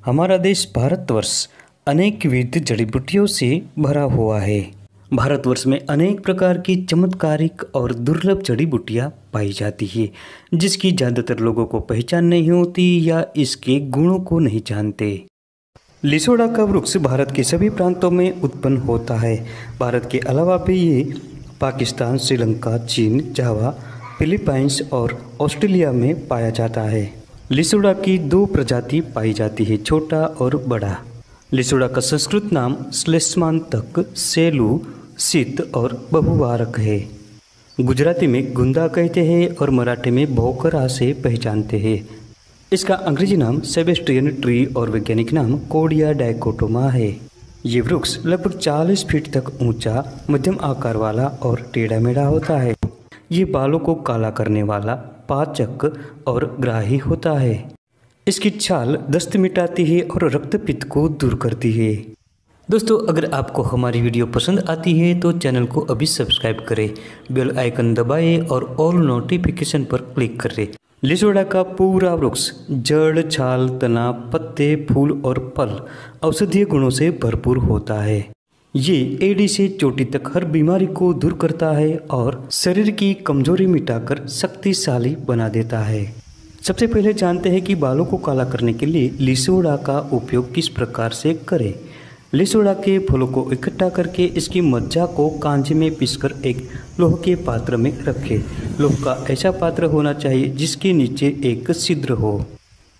हमारा देश भारतवर्ष अनेक विविध जड़ी बूटियों से भरा हुआ है। भारतवर्ष में अनेक प्रकार की चमत्कारिक और दुर्लभ जड़ी बूटियाँ पाई जाती है, जिसकी ज़्यादातर लोगों को पहचान नहीं होती या इसके गुणों को नहीं जानते। लिसोड़ा का वृक्ष भारत के सभी प्रांतों में उत्पन्न होता है। भारत के अलावा भी ये पाकिस्तान, श्रीलंका, चीन, जावा, फिलीपाइंस और ऑस्ट्रेलिया में पाया जाता है। लिसोड़ा की दो प्रजाति पाई जाती है, छोटा और बड़ा। लिसोड़ा का संस्कृत नाम श्लेष्मांतक, सेलू, शीत और बहुवारक है। गुजराती में गुंदा कहते हैं और मराठी में भोकरा से पहचानते हैं। इसका अंग्रेजी नाम सेबेस्टियन ट्री और वैज्ञानिक नाम कोडिया डाइकोटोमा है। ये वृक्ष लगभग 40 फीट तक ऊंचा, मध्यम आकार वाला और टेढ़ा मेढ़ा होता है। ये बालों को काला करने वाला, पाचक और ग्राही होता है। इसकी छाल दस्त मिटाती है और रक्तपित्त को दूर करती है। दोस्तों, अगर आपको हमारी वीडियो पसंद आती है तो चैनल को अभी सब्सक्राइब करें, बेल आइकन दबाएं और ऑल नोटिफिकेशन पर क्लिक करें। लिसोड़ा का पूरा वृक्ष जड़, छाल, तना, पत्ते, फूल और फल औषधीय गुणों से भरपूर होता है। ये एड़ी से चोटी तक हर बीमारी को दूर करता है और शरीर की कमजोरी मिटाकर शक्तिशाली बना देता है। सबसे पहले जानते हैं कि बालों को काला करने के लिए लिसोड़ा का उपयोग किस प्रकार से करें। लिसोड़ा के फलों को इकट्ठा करके इसकी मज्जा को कांचे में पीसकर एक लोहे के पात्र में रखें। लोहे का ऐसा पात्र होना चाहिए जिसके नीचे एक छिद्र हो।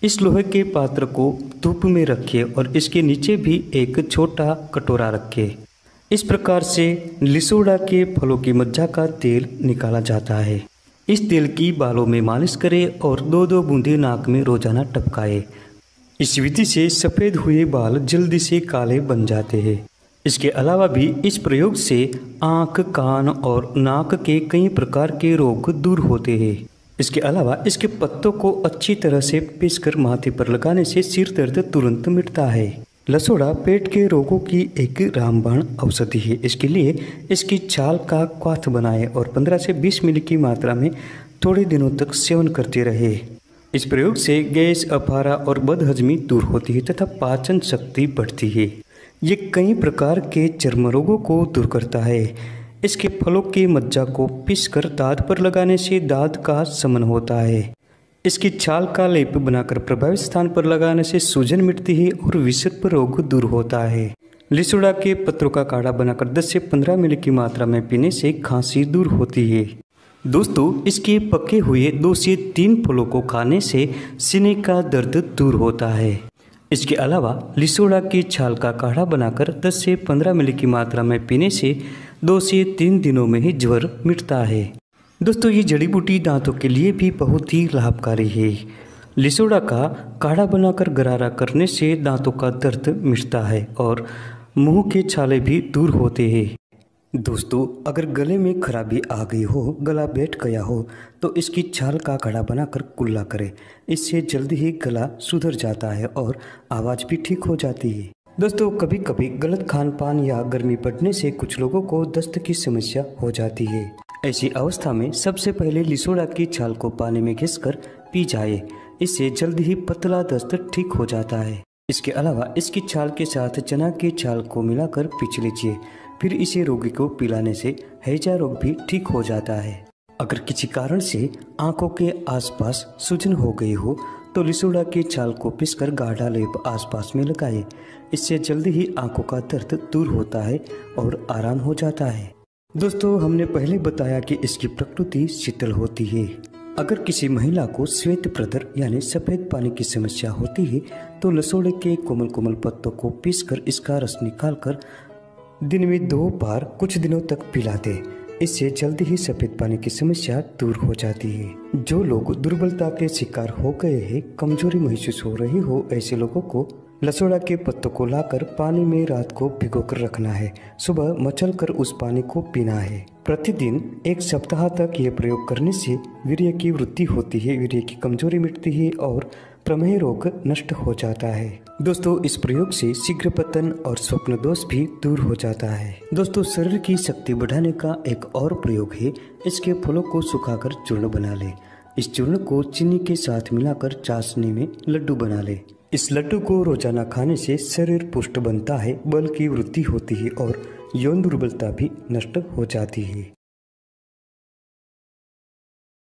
इस लोहे के पात्र को धूप में रखें और इसके नीचे भी एक छोटा कटोरा रखें। इस प्रकार से लिसोड़ा के फलों की मज्जा का तेल निकाला जाता है। इस तेल की बालों में मालिश करें और 2-2 बूंदे नाक में रोजाना टपकाएं। इस विधि से सफ़ेद हुए बाल जल्दी से काले बन जाते हैं। इसके अलावा भी इस प्रयोग से आँख, कान और नाक के कई प्रकार के रोग दूर होते हैं। इसके अलावा इसके पत्तों को अच्छी तरह से पीसकर माथे पर लगाने से सिर दर्द तुरंत मिटता है। लिसोड़ा पेट के रोगों की एक रामबाण औषधि है। इसके लिए इसकी छाल का क्वाथ बनाएं और 15 से 20 मिली की मात्रा में थोड़े दिनों तक सेवन करते रहे। इस प्रयोग से गैस, अफारा और बदहजमी दूर होती है तथा पाचन शक्ति बढ़ती है। ये कई प्रकार के चर्म रोगों को दूर करता है। इसके फलों की मज्जा को पीसकर दांत पर लगाने से दांत का शमन होता है। इसकी छाल का लेप बनाकर प्रभावित स्थान पर लगाने से सूजन मिटती है और विषर्प रोग दूर होता है। लिसोड़ा के पत्रों का काढ़ा बनाकर 10 से 15 मिली की मात्रा में पीने से खांसी दूर होती है। दोस्तों, इसके पके हुए 2 से 3 फलों को खाने से सीने का दर्द दूर होता है। इसके अलावा लिसोड़ा की छाल का काढ़ा बनाकर 10 से 15 मिली की मात्रा में पीने से 2 से 3 दिनों में ही ज्वर मिटता है। दोस्तों, ये जड़ी बूटी दांतों के लिए भी बहुत ही लाभकारी है। लिसोड़ा का काढ़ा बनाकर गरारा करने से दांतों का दर्द मिटता है और मुंह के छाले भी दूर होते हैं। दोस्तों, अगर गले में खराबी आ गई हो, गला बैठ गया हो, तो इसकी छाल का काढ़ा बनाकर कुल्ला करें। इससे जल्दी ही गला सुधर जाता है और आवाज़ भी ठीक हो जाती है। दोस्तों, कभी कभी गलत खान पान या गर्मी पड़ने से कुछ लोगों को दस्त की समस्या हो जाती है। ऐसी अवस्था में सबसे पहले लिसोड़ा की छाल को पानी में घिसकर पी जाए। इससे जल्दी ही पतला दस्त ठीक हो जाता है। इसके अलावा इसकी छाल के साथ चना की छाल को मिलाकर पीस लीजिए। फिर इसे रोगी को पिलाने से हैजा रोग भी ठीक हो जाता है। अगर किसी कारण से आंखों के आसपास सूजन हो गई हो तो लिसोड़ा की छाल को पीसकर गाढ़ा लेप आसपास में लगाएं। इससे जल्दी ही आंखों का दर्द दूर होता है और आराम हो जाता है। दोस्तों, हमने पहले बताया कि इसकी प्रकृति शीतल होती है। अगर किसी महिला को श्वेत प्रदर यानी सफ़ेद पानी की समस्या होती है तो लिसोड़े के कोमल कोमल पत्तों को पीसकर इसका रस निकालकर दिन में 2 बार कुछ दिनों तक पिला दे। इससे जल्दी ही सफ़ेद पानी की समस्या दूर हो जाती है। जो लोग दुर्बलता के शिकार हो गए हैं, कमजोरी महसूस हो रही हो, ऐसे लोगों को लिसोड़ा के पत्तों को लाकर पानी में रात को भिगोकर रखना है। सुबह मचलकर उस पानी को पीना है। प्रतिदिन 1 सप्ताह तक यह प्रयोग करने से वीर्य की वृद्धि होती है, वीर्य की कमजोरी मिटती है और प्रमेह रोग नष्ट हो जाता है। दोस्तों, इस प्रयोग से शीघ्र पतन और स्वप्न दोष भी दूर हो जाता है। दोस्तों, शरीर की शक्ति बढ़ाने का एक और प्रयोग है। इसके फलों को सुखाकर चूर्ण बना ले। इस चूर्ण को चीनी के साथ मिलाकर चाशनी में लड्डू बना ले। इस लड्डू को रोजाना खाने से शरीर पुष्ट बनता है, बल की वृद्धि होती है और यौन दुर्बलता भी नष्ट हो जाती है।